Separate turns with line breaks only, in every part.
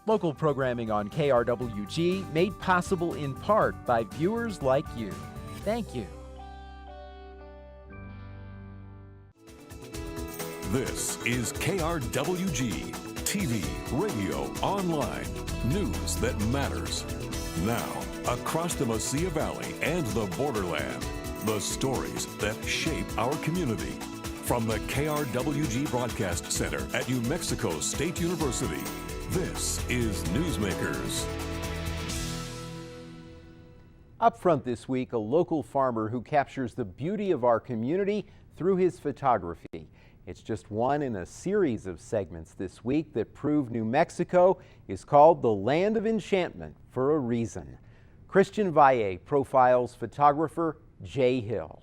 Local programming on KRWG made possible in part by viewers like you. Thank you.
This is KRWG, TV, radio, online, news that matters. Now, across the Mesilla Valley and the borderland, the stories that shape our community. From the KRWG Broadcast Center at New Mexico State University, this is Newsmakers.
Up front this week, a local farmer who captures the beauty of our community through his photography. It's just one in a series of segments this week that prove New Mexico is called the Land of Enchantment for a reason. Christian Valle profiles photographer Jay Hill.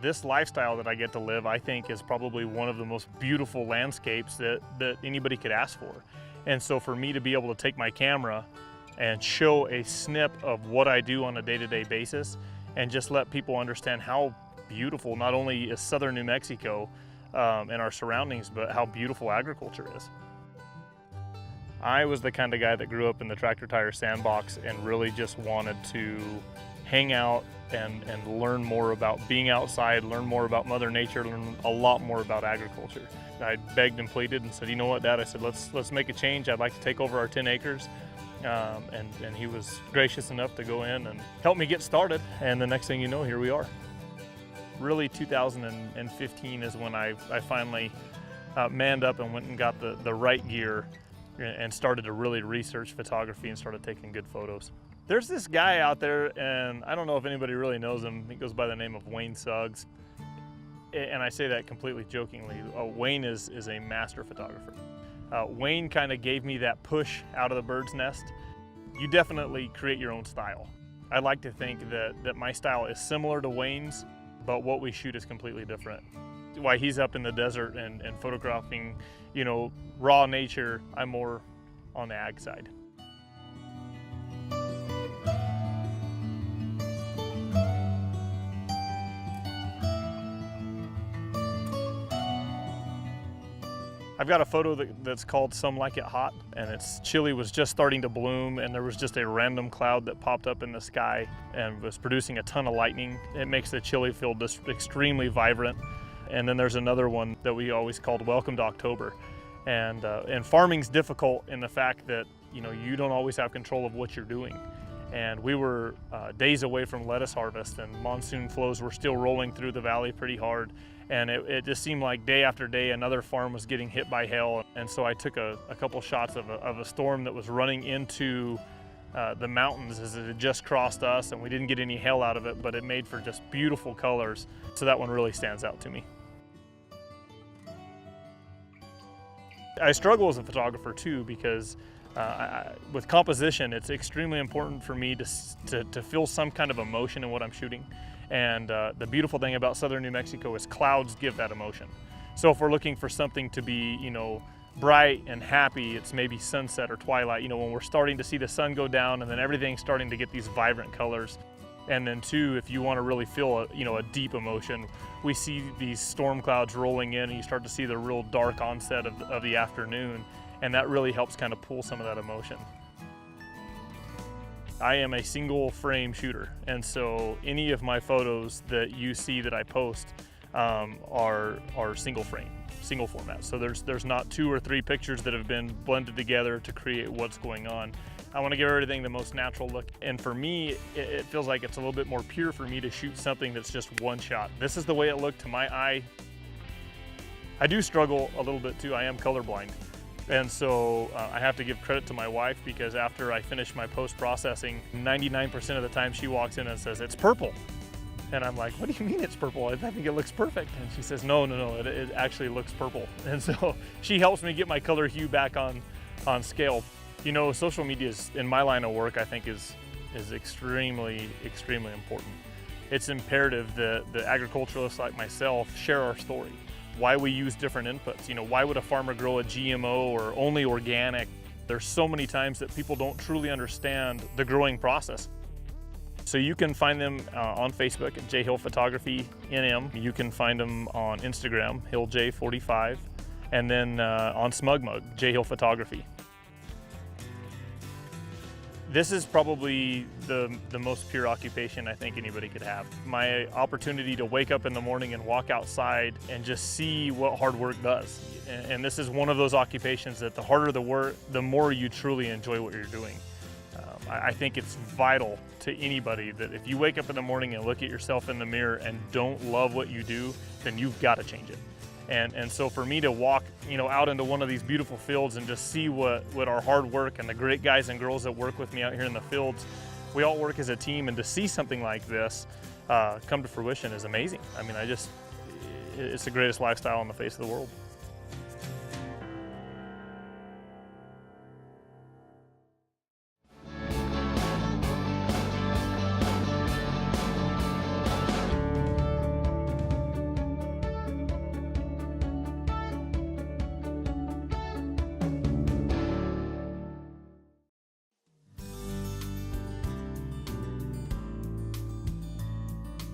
This lifestyle that I get to live, I think, is probably one of the most beautiful landscapes that anybody could ask for. And so for me to be able to take my camera and show a snip of what I do on a day-to-day basis and just let people understand how beautiful not only is southern New Mexico and our surroundings, but how beautiful agriculture is. I was the kind of guy that grew up in the tractor tire sandbox and really just wanted to hang out and learn more about being outside, learn more about Mother Nature, learn a lot more about agriculture. I begged and pleaded and said, you know what, Dad? I said, let's make a change. I'd like to take over our 10 acres. And he was gracious enough to go in and help me get started. And the next thing you know, here we are. Really, 2015 is when I finally manned up and went and got the right gear and started to really research photography and started taking good photos. There's this guy out there, and I don't know if anybody really knows him. He goes by the name of Wayne Suggs. And I say that completely jokingly. Wayne is a master photographer. Wayne kind of gave me that push out of the bird's nest. You definitely create your own style. I like to think that my style is similar to Wayne's, but what we shoot is completely different. While he's up in the desert and photographing, you know, raw nature, I'm more on the ag side. I've got a photo that's called Some Like It Hot, and chili was just starting to bloom, and there was just a random cloud that popped up in the sky and was producing a ton of lightning. It makes the chili feel just extremely vibrant. And then there's another one that we always called Welcome to October. And farming's difficult in the fact that, you know, you don't always have control of what you're doing. And we were days away from lettuce harvest, and monsoon flows were still rolling through the valley pretty hard. And it just seemed like day after day another farm was getting hit by hail. And so I took a couple shots of a storm that was running into the mountains as it had just crossed us, and we didn't get any hail out of it, but it made for just beautiful colors. So that one really stands out to me. I struggle as a photographer too, because with composition, it's extremely important for me to feel some kind of emotion in what I'm shooting. And the beautiful thing about southern New Mexico is clouds give that emotion. So if we're looking for something to be, you know, bright and happy, it's maybe sunset or twilight, you know, when we're starting to see the sun go down and then everything's starting to get these vibrant colors. And then two, if you want to really feel a deep emotion, we see these storm clouds rolling in and you start to see the real dark onset of the afternoon, and that really helps kind of pull some of that emotion. I am a single frame shooter, and so any of my photos that you see that I post are single frame, single format. So there's not 2 or 3 pictures that have been blended together to create what's going on. I want to give everything the most natural look, and for me, it feels like it's a little bit more pure for me to shoot something that's just one shot. This is the way it looked to my eye I do struggle a little bit too. I am colorblind. And so I have to give credit to my wife, because after I finish my post-processing, 99% of the time she walks in and says, "It's purple." And I'm like, "What do you mean it's purple? I think it looks perfect." And she says, no, it actually looks purple. And so she helps me get my color hue back on scale. You know, social media is, in my line of work, I think is extremely, extremely important. It's imperative that the agriculturalists like myself share our story. Why we use different inputs. You know, why would a farmer grow a GMO or only organic? There's so many times that people don't truly understand the growing process. So you can find them on Facebook at J Hill Photography NM. You can find them on Instagram, HillJ45, and then on SmugMug, J Hill Photography. This is probably the most pure occupation I think anybody could have. My opportunity to wake up in the morning and walk outside and just see what hard work does. And this is one of those occupations that the harder the work, the more you truly enjoy what you're doing. I think it's vital to anybody that if you wake up in the morning and look at yourself in the mirror and don't love what you do, then you've got to change it. And so for me to walk, you know, out into one of these beautiful fields and just see what our hard work and the great guys and girls that work with me out here in the fields, we all work as a team, and to see something like this come to fruition is amazing. I mean, it's the greatest lifestyle on the face of the world.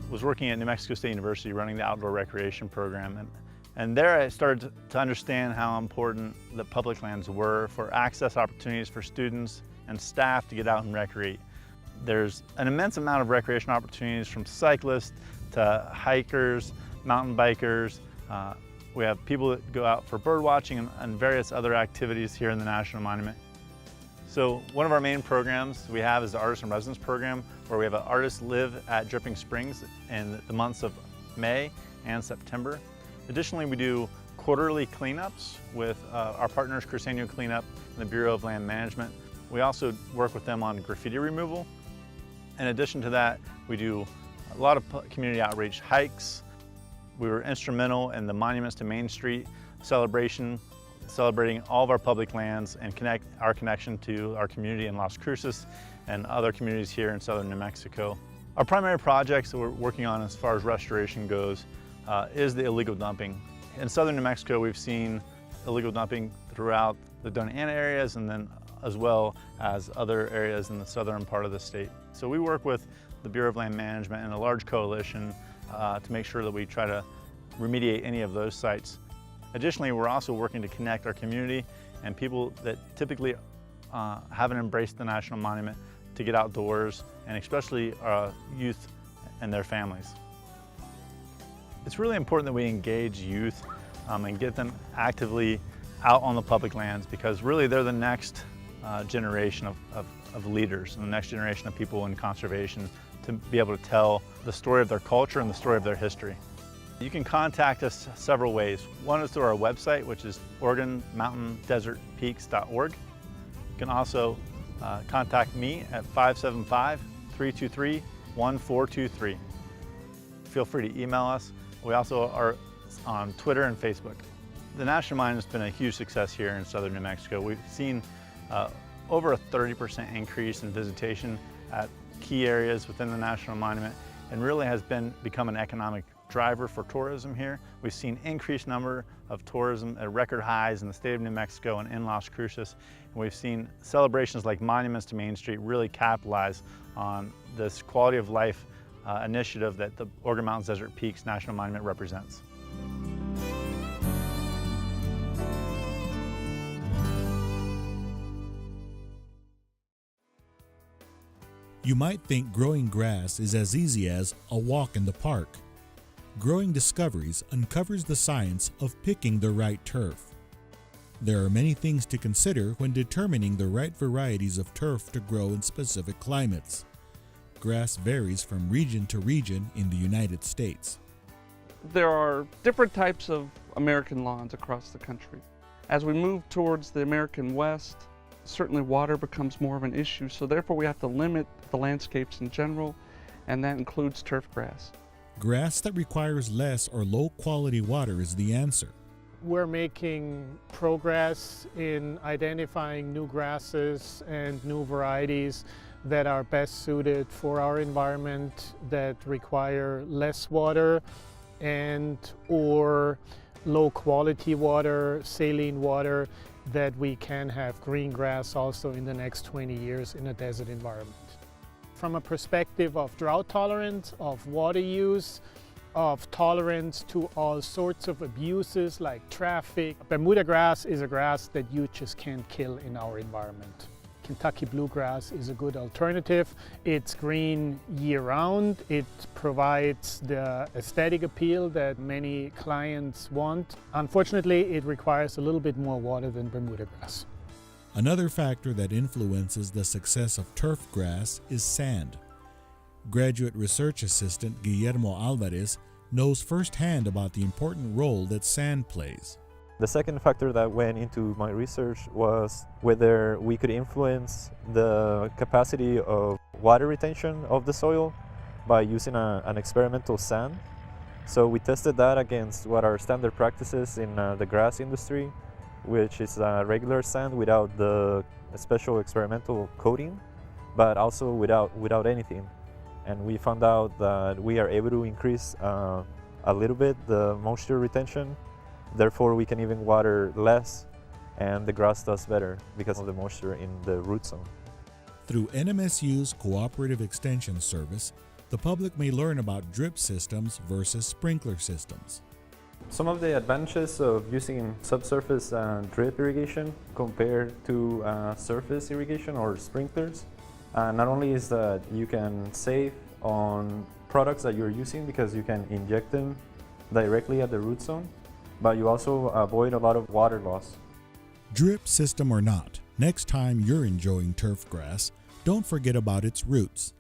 Was working at New Mexico State University running the outdoor recreation program, and there I started to understand how important the public lands were for access opportunities for students and staff to get out and recreate. There's an immense amount of recreation opportunities, from cyclists to hikers, mountain bikers. We have people that go out for bird watching and various other activities here in the National Monument. So one of our main programs we have is the Artist in Residence program, where we have artists live at Dripping Springs in the months of May and September. Additionally, we do quarterly cleanups with our partners, Cruceño Cleanup and the Bureau of Land Management. We also work with them on graffiti removal. In addition to that, we do a lot of community outreach hikes. We were instrumental in the Monuments to Main Street celebration, celebrating all of our public lands and our connection to our community in Las Cruces and other communities here in southern New Mexico. Our primary projects that we're working on as far as restoration goes is the illegal dumping. In southern New Mexico, we've seen illegal dumping throughout the Dona Ana areas, and then as well as other areas in the southern part of the state. So we work with the Bureau of Land Management and a large coalition to make sure that we try to remediate any of those sites. Additionally, we're also working to connect our community and people that typically haven't embraced the National Monument to get outdoors, and especially youth and their families. It's really important that we engage youth and get them actively out on the public lands, because really they're the next generation of leaders and the next generation of people in conservation to be able to tell the story of their culture and the story of their history. You can contact us several ways. One is through our website, which is OregonMountainDesertPeaks.org. You can also contact me at 575-323-1423. Feel free to email us. We also are on Twitter and Facebook. The National Monument has been a huge success here in southern New Mexico. We've seen over a 30% increase in visitation at key areas within the National Monument, and really has become an economic driver for tourism here. We've seen increased number of tourism at record highs in the state of New Mexico and in Las Cruces. And we've seen celebrations like Monuments to Main Street really capitalize on this quality of life initiative that the Oregon Mountains Desert Peaks National Monument represents.
You might think growing grass is as easy as a walk in the park. Growing Discoveries uncovers the science of picking the right turf. There are many things to consider when determining the right varieties of turf to grow in specific climates. Grass varies from region to region in the United States.
There are different types of American lawns across the country. As we move towards the American West, certainly water becomes more of an issue, so therefore we have to limit the landscapes in general, and that includes turf grass.
Grass that requires less or low quality water is the answer.
We're making progress in identifying new grasses and new varieties that are best suited for our environment, that require less water and or low quality water, saline water, that we can have green grass also in the next 20 years in a desert environment. From a perspective of drought tolerance, of water use, of tolerance to all sorts of abuses like traffic, Bermuda grass is a grass that you just can't kill in our environment. Kentucky bluegrass is a good alternative. It's green year-round. It provides the aesthetic appeal that many clients want. Unfortunately, it requires a little bit more water than Bermuda grass.
Another factor that influences the success of turf grass is sand. Graduate Research Assistant Guillermo Alvarez knows firsthand about the important role that sand plays.
The second factor that went into my research was whether we could influence the capacity of water retention of the soil by using an experimental sand. So we tested that against what are standard practices in the grass industry, which is regular sand without the special experimental coating, but also without anything. And we found out that we are able to increase a little bit the moisture retention. Therefore, we can even water less, and the grass does better because of the moisture in the root zone.
Through NMSU's Cooperative Extension Service, the public may learn about drip systems versus sprinkler systems.
Some of the advantages of using subsurface drip irrigation compared to surface irrigation or sprinklers, not only is that you can save on products that you're using because you can inject them directly at the root zone, but you also avoid a lot of water loss.
Drip system or not, next time you're enjoying turf grass, don't forget about its roots.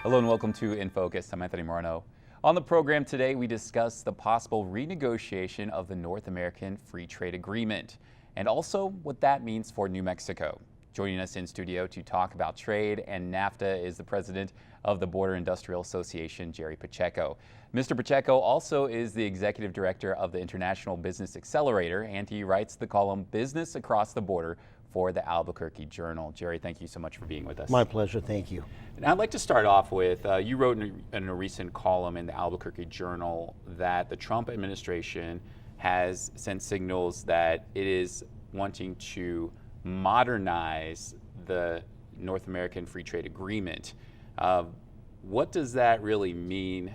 Hello and welcome to In Focus. I'm Anthony Moreno. On the program today, we discuss the possible renegotiation of the North American Free Trade Agreement and also what that means for New Mexico. Joining us in studio to talk about trade and NAFTA is the president of the Border Industrial Association, Jerry Pacheco. Mr. Pacheco also is the executive director of the International Business Accelerator, and he writes the column Business Across the Border for the Albuquerque Journal. Jerry, thank you so much for being with us.
My pleasure, thank you.
And I'd like to start off with, you wrote in a recent column in the Albuquerque Journal that the Trump administration has sent signals that it is wanting to modernize the North American Free Trade Agreement. What does that really mean?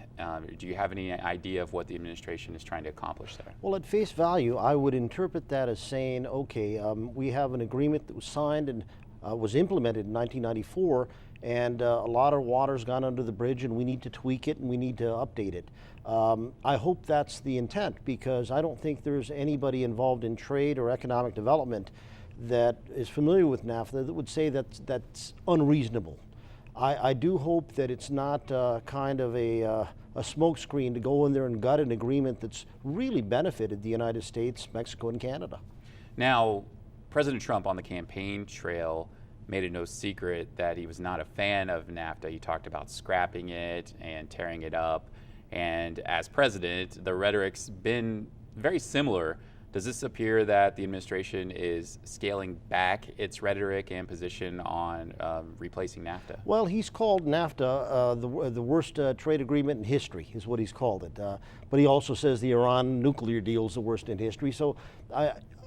Do you have any idea of what the administration is trying to accomplish there?
Well, at face value, I would interpret that as saying, okay, we have an agreement that was signed and was implemented in 1994, and a lot of water's gone under the bridge, and we need to tweak it and we need to update it. I hope that's the intent, because I don't think there's anybody involved in trade or economic development that is familiar with NAFTA that would say that's unreasonable. I do hope that it's not kind of a smokescreen to go in there and gut an agreement that's really benefited the United States, Mexico, and Canada.
Now, President Trump on the campaign trail made it no secret that he was not a fan of NAFTA. He talked about scrapping it and tearing it up. And as president, the rhetoric's been very similar. Does this appear that the administration is scaling back its rhetoric and position on replacing NAFTA?
Well, he's called NAFTA the worst trade agreement in history, is what he's called it. But he also says the Iran nuclear deal is the worst in history. So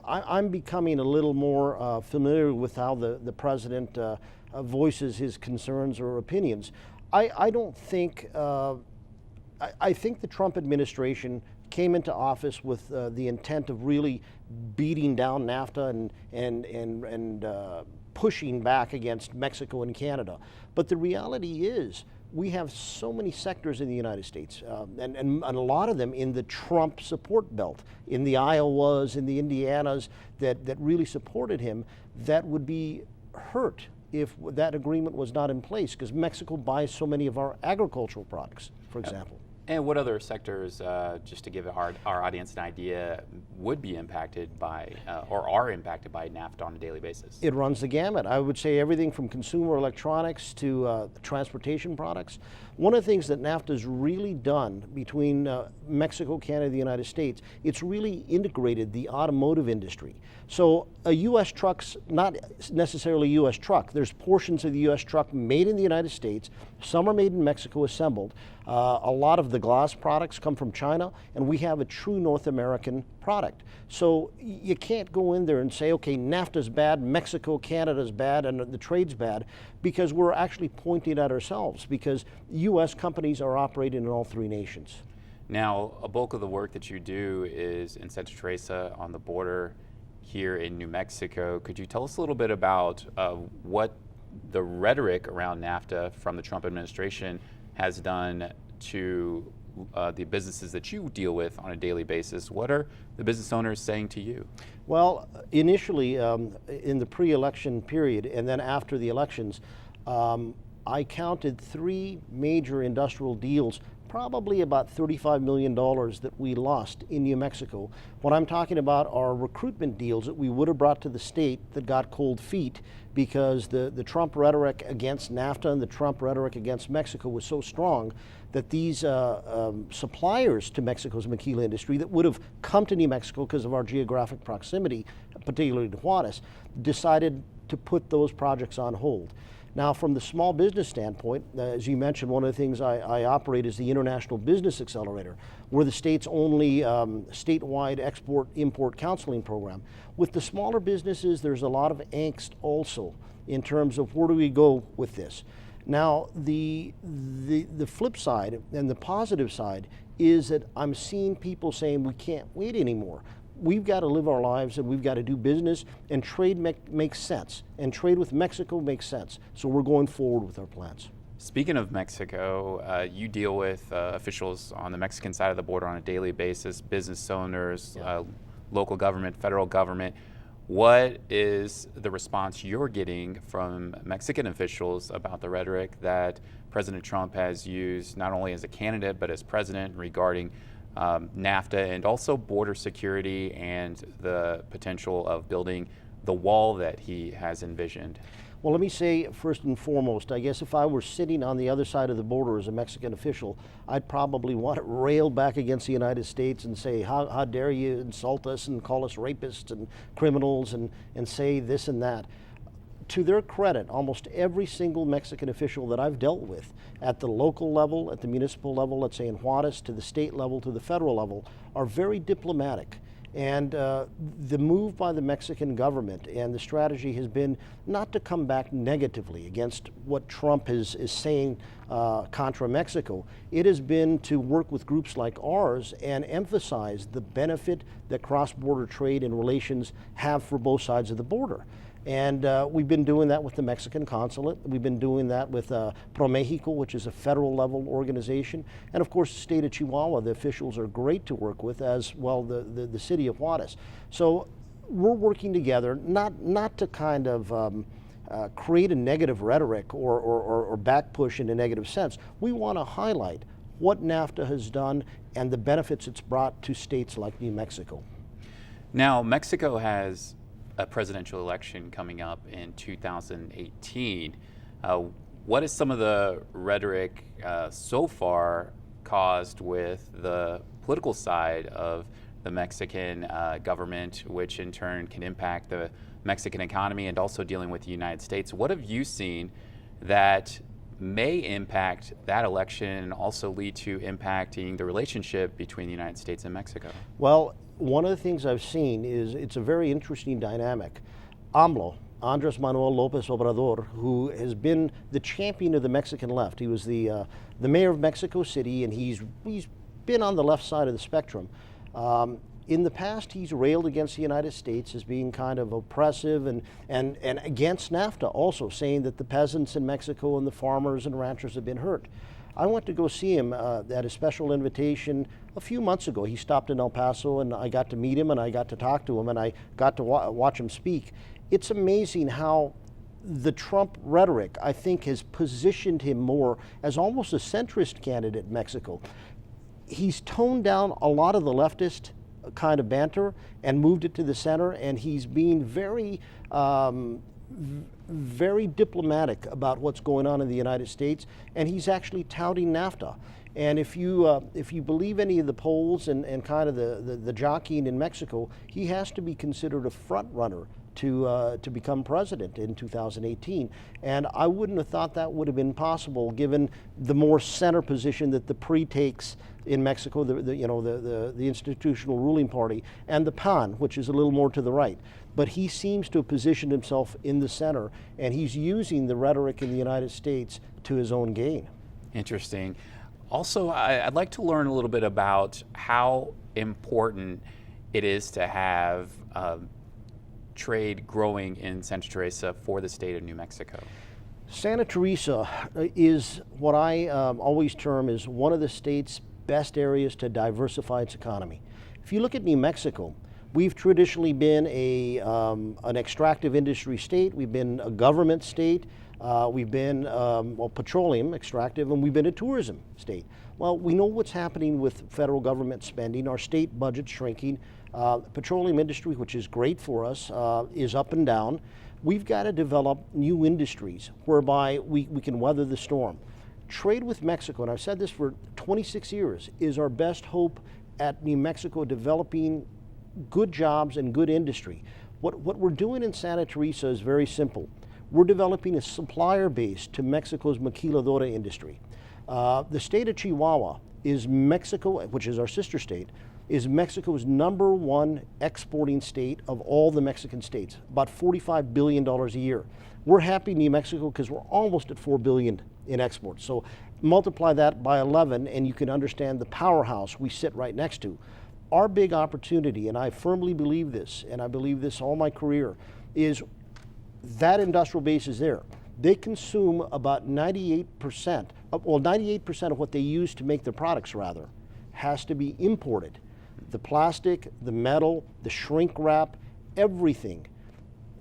I'm becoming a little more familiar with how the president voices his concerns or opinions. I don't think, I think the Trump administration came into office with the intent of really beating down NAFTA and pushing back against Mexico and Canada. But the reality is we have so many sectors in the United States, and a lot of them in the Trump support belt, in the Iowas, in the Indianas, that really supported him, that would be hurt if that agreement was not in place, because Mexico buys so many of our agricultural products, for example.
And what other sectors, just to give our audience an idea, would be impacted by or are impacted by NAFTA on a daily basis?
It runs the gamut. I would say everything from consumer electronics to transportation products. One of the things that NAFTA has really done between Mexico, Canada, and the United States, it's really integrated the automotive industry. So a U.S. truck's not necessarily a U.S. truck. There's portions of the U.S. truck made in the United States. Some are made in Mexico, assembled. A lot of the glass products come from China, and we have a true North American product. So you can't go in there and say, okay, NAFTA's bad, Mexico, Canada's bad, and the trade's bad, because we're actually pointing at ourselves, because U.S. companies are operating in all three nations.
Now, a bulk of the work that you do is in Santa Teresa on the border here in New Mexico. Could you tell us a little bit about what the rhetoric around NAFTA from the Trump administration has done to the businesses that you deal with on a daily basis? What are the business owners saying to you?
Well, initially in the pre-election period and then after the elections, I counted 3 major industrial deals, probably about $35 million that we lost in New Mexico. What I'm talking about are recruitment deals that we would have brought to the state that got cold feet because the Trump rhetoric against NAFTA and the Trump rhetoric against Mexico was so strong that these suppliers to Mexico's maquila industry that would have come to New Mexico because of our geographic proximity, particularly to Juarez, decided to put those projects on hold. Now, from the small business standpoint, as you mentioned, one of the things I operate is the International Business Accelerator. We're the state's only statewide export-import counseling program. With the smaller businesses, there's a lot of angst also in terms of where do we go with this. Now, the flip side and the positive side is that I'm seeing people saying we can't wait anymore. We've got to live our lives and we've got to do business, and trade makes sense, and trade with Mexico makes sense. So we're going forward with our plans.
Speaking of Mexico, you deal with officials on the Mexican side of the border on a daily basis, business owners, local government, federal government. What is the response you're getting from Mexican officials about the rhetoric that President Trump has used not only as a candidate but as president regarding NAFTA and also border security and the potential of building the wall that he has envisioned?
Well, let me say first and foremost, I guess if I were sitting on the other side of the border as a Mexican official, I'd probably want to rail back against the United States and say, how dare you insult us and call us rapists and criminals and say this and that. To their credit, almost every single Mexican official that I've dealt with at the local level, at the municipal level, let's say in Juarez, to the state level, to the federal level, are very diplomatic. And the move by the Mexican government and the strategy has been not to come back negatively against what Trump is saying contra Mexico. It has been to work with groups like ours and emphasize the benefit that cross-border trade and relations have for both sides of the border. And we've been doing that with the Mexican consulate. We've been doing that with ProMexico, which is a federal level organization. And of course, the state of Chihuahua, the officials are great to work with, as well the city of Juarez. So we're working together, not to kind of create a negative rhetoric or back push in a negative sense. We want to highlight what NAFTA has done and the benefits it's brought to states like New Mexico.
Now, Mexico has a presidential election coming up in 2018. What is some of the rhetoric so far caused with the political side of the Mexican government, which in turn can impact the Mexican economy and also dealing with the United States? What have you seen that may impact that election and also lead to impacting the relationship between the United States and Mexico?
Well, one of the things I've seen is it's a very interesting dynamic. AMLO, Andres Manuel Lopez Obrador, who has been the champion of the Mexican left. He was the mayor of Mexico City, and he's been on the left side of the spectrum. In the past, he's railed against the United States as being kind of oppressive and against NAFTA also, saying that the peasants in Mexico and the farmers and ranchers have been hurt. I went to go see him at a special invitation a few months ago. He stopped in El Paso, and I got to meet him, and I got to talk to him, and I got to watch him speak. It's amazing how the Trump rhetoric, I think, has positioned him more as almost a centrist candidate in Mexico. He's toned down a lot of the leftist kind of banter and moved it to the center, and he's being very very diplomatic about what's going on in the United States, and he's actually touting NAFTA. And if you believe any of the polls and kind of the jockeying in Mexico, he has to be considered a front runner to become president in 2018. And I wouldn't have thought that would have been possible given the more center position that the PRI takes in Mexico, the institutional ruling party, and the PAN, which is a little more to the right. But he seems to have positioned himself in the center, and he's using the rhetoric in the United States to his own gain.
Interesting. Also, I'd like to learn a little bit about how important it is to have trade growing in Santa Teresa for the state of New Mexico.
Santa Teresa is what I always term as one of the state's best areas to diversify its economy. If you look at New Mexico, we've traditionally been an extractive industry state. We've been a government state. We've been petroleum extractive, and we've been a tourism state. Well, we know what's happening with federal government spending. Our state budget's shrinking. Petroleum industry, which is great for us, is up and down. We've got to develop new industries whereby we can weather the storm. Trade with Mexico, and I've said this for 26 years, is our best hope at New Mexico developing good jobs and good industry. What we're doing in Santa Teresa is very simple. We're developing a supplier base to Mexico's maquiladora industry. The state of Chihuahua is Mexico, which is our sister state, is Mexico's #1 exporting state of all the Mexican states, about $45 billion a year. We're happy in New Mexico because we're almost at $4 billion in exports. So multiply that by 11 and you can understand the powerhouse we sit right next to. Our big opportunity, and I firmly believe this, and I believe this all my career, is that industrial base is there. They consume about 98% of what they use to make their products, rather, has to be imported. The plastic, the metal, the shrink wrap, everything.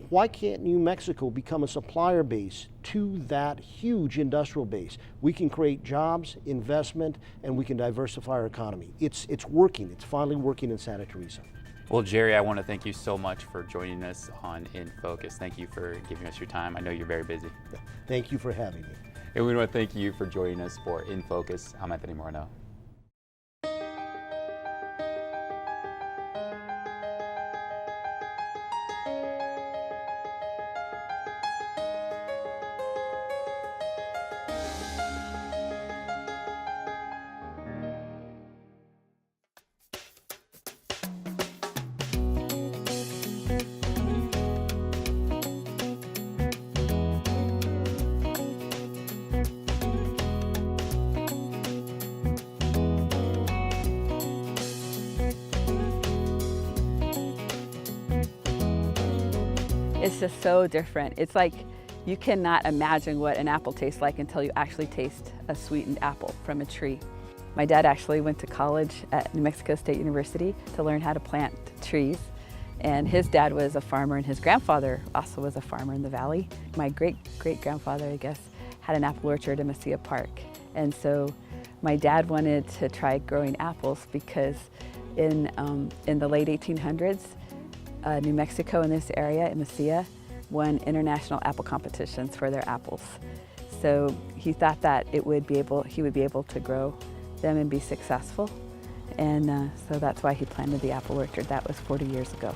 Why can't New Mexico become a supplier base to that huge industrial base? We can create jobs, investment, and we can diversify our economy. It's working. It's finally working in Santa Teresa.
Well, Jerry, I want to thank you so much for joining us on In Focus. Thank you for giving us your time. I know you're very busy.
Thank you for having me.
And we want to thank you for joining us for In Focus. I'm Anthony Moreno.
It's just so different. It's like you cannot imagine what an apple tastes like until you actually taste a sweetened apple from a tree. My dad actually went to college at New Mexico State University to learn how to plant trees. And his dad was a farmer and his grandfather also was a farmer in the valley. My great-great-grandfather, I guess, had an apple orchard in Mesilla Park. And so my dad wanted to try growing apples because in the late 1800s, New Mexico in this area, in Mesilla, won international apple competitions for their apples. So he thought that he would be able to grow them and be successful. And so that's why he planted the apple orchard. That was 40 years ago.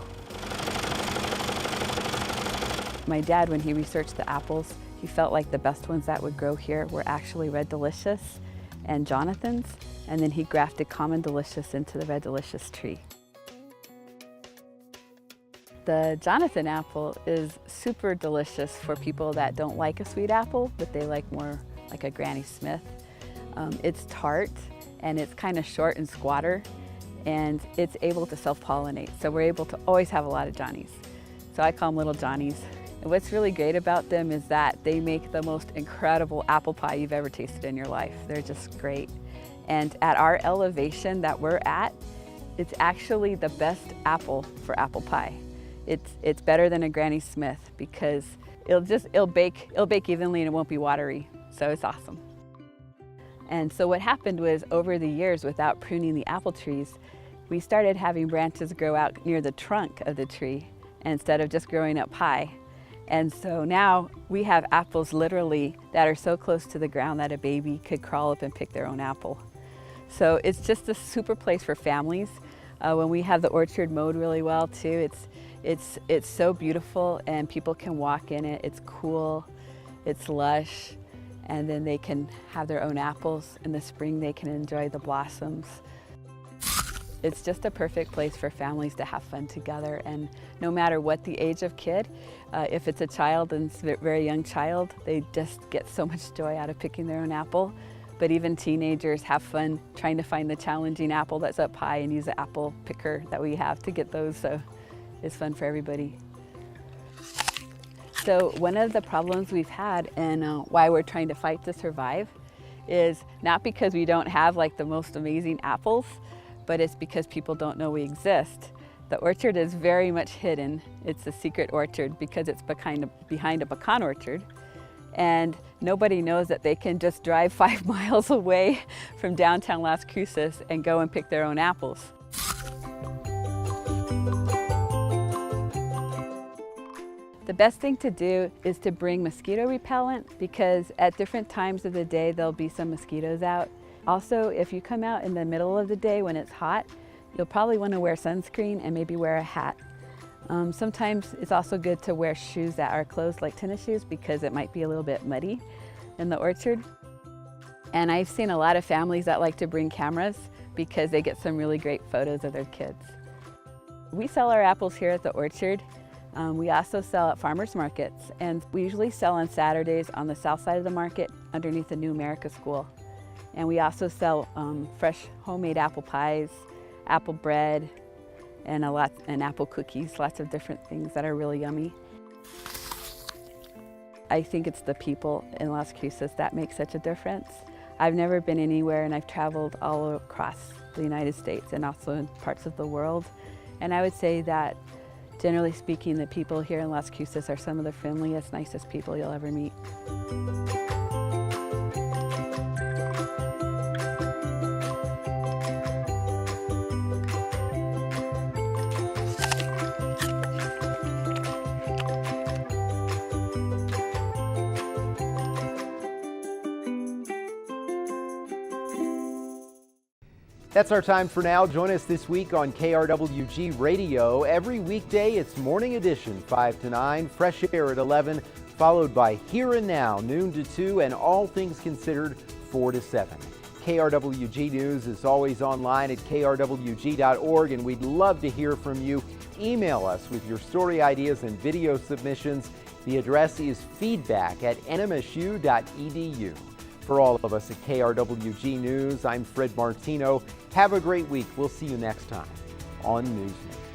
My dad, when he researched the apples, he felt like the best ones that would grow here were actually Red Delicious and Jonathan's, and then he grafted Common Delicious into the Red Delicious tree. The Jonathan apple is super delicious for people that don't like a sweet apple, but they like more like a Granny Smith. It's tart and it's kind of short and squatter, and it's able to self-pollinate. So we're able to always have a lot of Johnnies. So I call them little Johnnies. And what's really great about them is that they make the most incredible apple pie you've ever tasted in your life. They're just great. And at our elevation that we're at, it's actually the best apple for apple pie. It's better than a Granny Smith because it'll bake evenly and it won't be watery. So it's awesome. And so what happened was, over the years, without pruning the apple trees, we started having branches grow out near the trunk of the tree instead of just growing up high. And so now we have apples literally that are so close to the ground that a baby could crawl up and pick their own apple. So it's just a super place for families. When we have the orchard mowed really well too, it's so beautiful and people can walk in it. It's cool, it's lush, and then they can have their own apples. In the spring they can enjoy the blossoms. It's just a perfect place for families to have fun together, and no matter what the age of kid, if it's a child and it's a very young child, they just get so much joy out of picking their own apple. But even teenagers have fun trying to find the challenging apple that's up high and use the apple picker that we have to get those, so it's fun for everybody. So one of the problems we've had and why we're trying to fight to survive is not because we don't have like the most amazing apples, but it's because people don't know we exist. The orchard is very much hidden. It's a secret orchard because it's behind a pecan orchard. And nobody knows that they can just drive 5 miles away from downtown Las Cruces and go and pick their own apples. The best thing to do is to bring mosquito repellent, because at different times of the day there'll be some mosquitoes out. Also, if you come out in the middle of the day when it's hot, you'll probably want to wear sunscreen and maybe wear a hat. Sometimes it's also good to wear shoes that are closed, like tennis shoes, because it might be a little bit muddy in the orchard. And I've seen a lot of families that like to bring cameras because they get some really great photos of their kids. We sell our apples here at the orchard. We also sell at farmers markets, and we usually sell on Saturdays on the south side of the market underneath the Newmakers school. And we also sell fresh homemade apple pies, apple bread, and apple cookies, lots of different things that are really yummy. I think it's the people in Las Cruces that make such a difference. I've never been anywhere, and I've traveled all across the United States and also in parts of the world. And I would say that, generally speaking, the people here in Las Cruces are some of the friendliest, nicest people you'll ever meet.
That's our time for now. Join us this week on KRWG Radio. Every weekday, it's Morning Edition, 5 to 9, Fresh Air at 11, followed by Here and Now, noon to 2, and All Things Considered, 4 to 7. KRWG News is always online at krwg.org, and we'd love to hear from you. Email us with your story ideas and video submissions. The address is feedback@nmsu.edu. For all of us at KRWG News, I'm Fred Martino. Have a great week. We'll see you next time on Newsmakers.